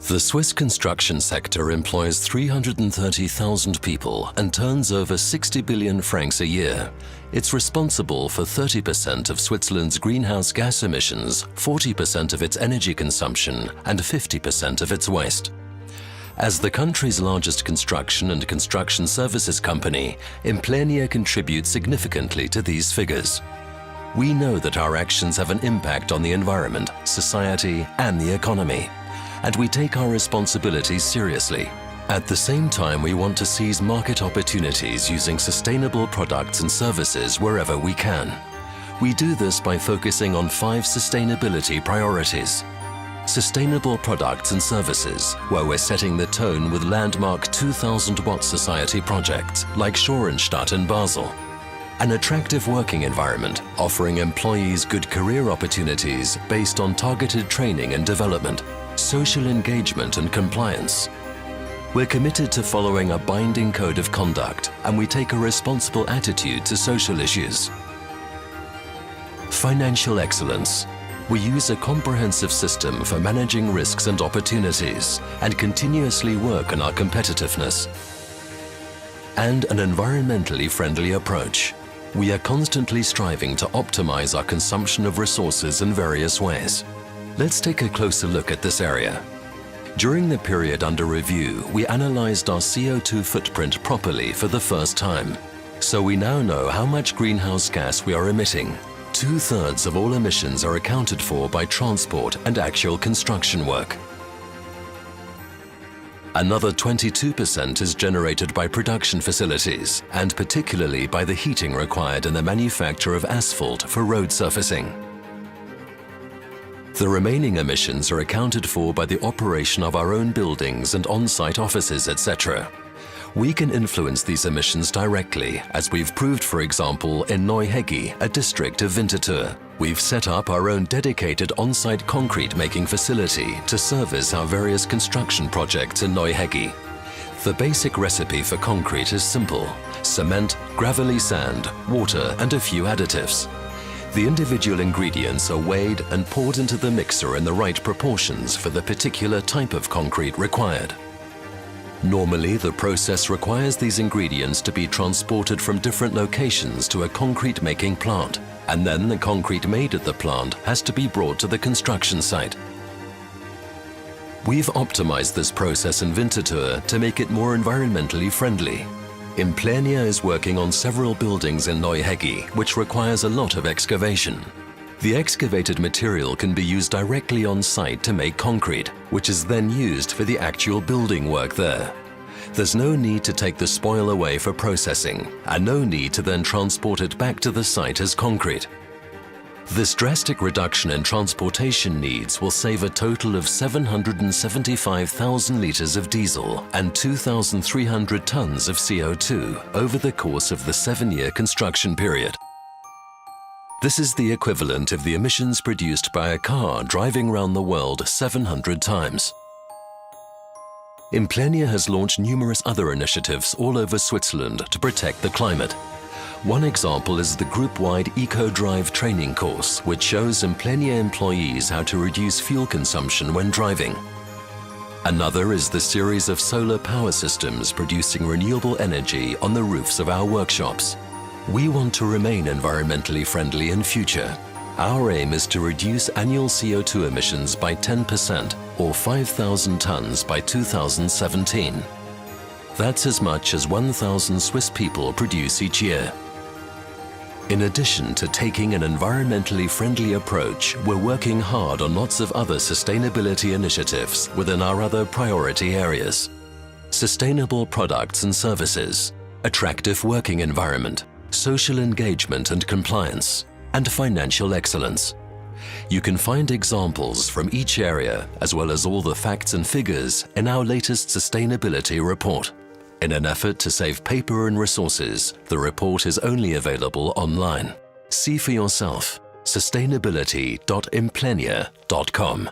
The Swiss construction sector employs 330,000 people and turns over 60 billion francs a year. It's responsible for 30% of Switzerland's greenhouse gas emissions, 40% of its energy consumption, and 50% of its waste. As the country's largest construction and construction services company, Implenia contributes significantly to these figures. We know that our actions have an impact on the environment, society, and the economy, and we take our responsibilities seriously. At the same time, we want to seize market opportunities using sustainable products and services wherever we can. We do this by focusing on 5 sustainability priorities. Sustainable products and services, where we're setting the tone with landmark 2000-watt society projects like Schorenstadt in Basel. An attractive working environment, offering employees good career opportunities based on targeted training and development, social engagement and compliance. We're committed to following a binding code of conduct, and we take a responsible attitude to social issues. Financial excellence. We use a comprehensive system for managing risks and opportunities and continuously work on our competitiveness. And an environmentally friendly approach. We are constantly striving to optimize our consumption of resources in various ways. Let's take a closer look at this area. During the period under review, we analyzed our CO2 footprint properly for the first time. So we now know how much greenhouse gas we are emitting. 2/3 of all emissions are accounted for by transport and actual construction work. Another 22% is generated by production facilities, and particularly by the heating required in the manufacture of asphalt for road surfacing. The remaining emissions are accounted for by the operation of our own buildings and on-site offices, etc. We can influence these emissions directly, as we've proved, for example, in Neuhegi, a district of Winterthur. We've set up our own dedicated on-site concrete-making facility to service our various construction projects in Neuhegi. The basic recipe for concrete is simple: cement, gravelly sand, water, and a few additives. The individual ingredients are weighed and poured into the mixer in the right proportions for the particular type of concrete required. Normally, the process requires these ingredients to be transported from different locations to a concrete-making plant, and then the concrete made at the plant has to be brought to the construction site. We've optimized this process in Winterthur to make it more environmentally friendly. Implenia is working on several buildings in Neuhegi, which requires a lot of excavation. The excavated material can be used directly on site to make concrete, which is then used for the actual building work there. There's no need to take the spoil away for processing, and no need to then transport it back to the site as concrete. This drastic reduction in transportation needs will save a total of 775,000 litres of diesel and 2,300 tonnes of CO2 over the course of the 7-year construction period. This is the equivalent of the emissions produced by a car driving around the world 700 times. Implenia has launched numerous other initiatives all over Switzerland to protect the climate. One example is the group-wide Eco-Drive training course, which shows Implenia employees how to reduce fuel consumption when driving. Another is the series of solar power systems producing renewable energy on the roofs of our workshops. We want to remain environmentally friendly in future. Our aim is to reduce annual CO2 emissions by 10%, or 5,000 tonnes by 2017. That's as much as 1,000 Swiss people produce each year. In addition to taking an environmentally friendly approach, we're working hard on lots of other sustainability initiatives within our other priority areas. Sustainable products and services, attractive working environment, social engagement and compliance, and financial excellence. You can find examples from each area, as well as all the facts and figures, in our latest sustainability report. In an effort to save paper and resources, the report is only available online. See for yourself: sustainability.implenia.com.